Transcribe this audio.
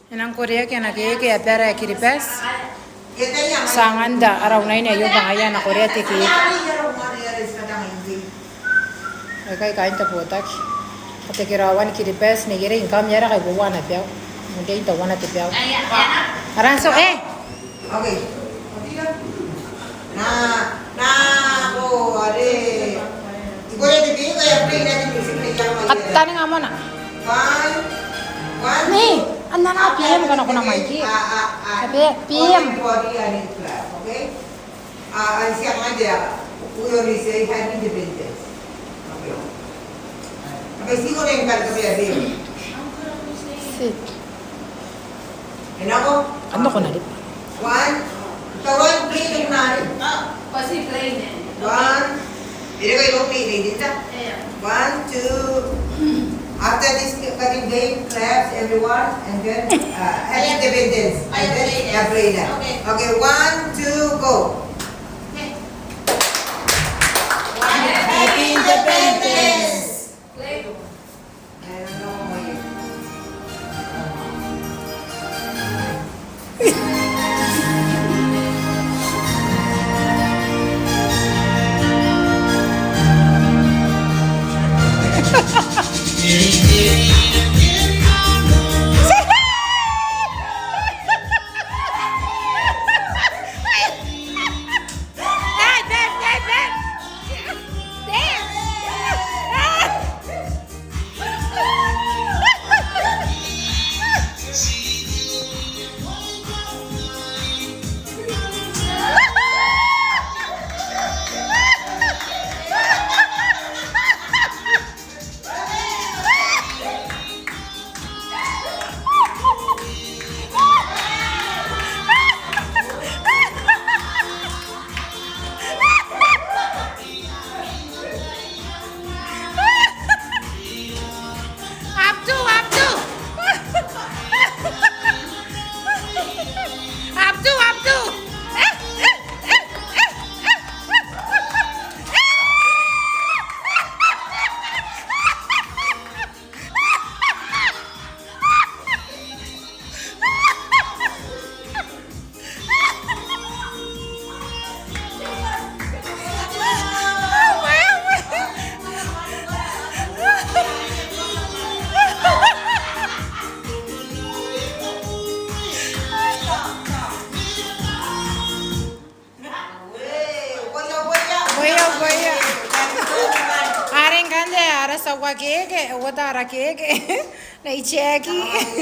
Enang Korea kena keke apera kiripes. Sanganda araw na ini ayo bangaya na Korea tiki. Kay kain ta potak. Ate kirawan kiripes ni gire income yara kay buwan na piao. Mundi ito wana ti piao. Aranso Okay. Ko are. Igore de bi ko apply na din music ni jama. Kattani nga mo na. One. Ni, anda na PM ka na ko na Mikey. Sabi, PM. Okay? Ang siya nga dia, uyo ni say having the business. Okay. Okay, siguro yung kal kami abi. Sit. Enako? Ano ko na di? One. Tawag play ng nari. Kasi plain eh. One. Ini ko yung play din ta. One, two. After this cutting game, claps everyone, and then happy independence. And then play that. Okay, one, two, go. Happy independence. Play. I don't know how you. Areng kande ara sawa keke, wata ara keke. Na icheki.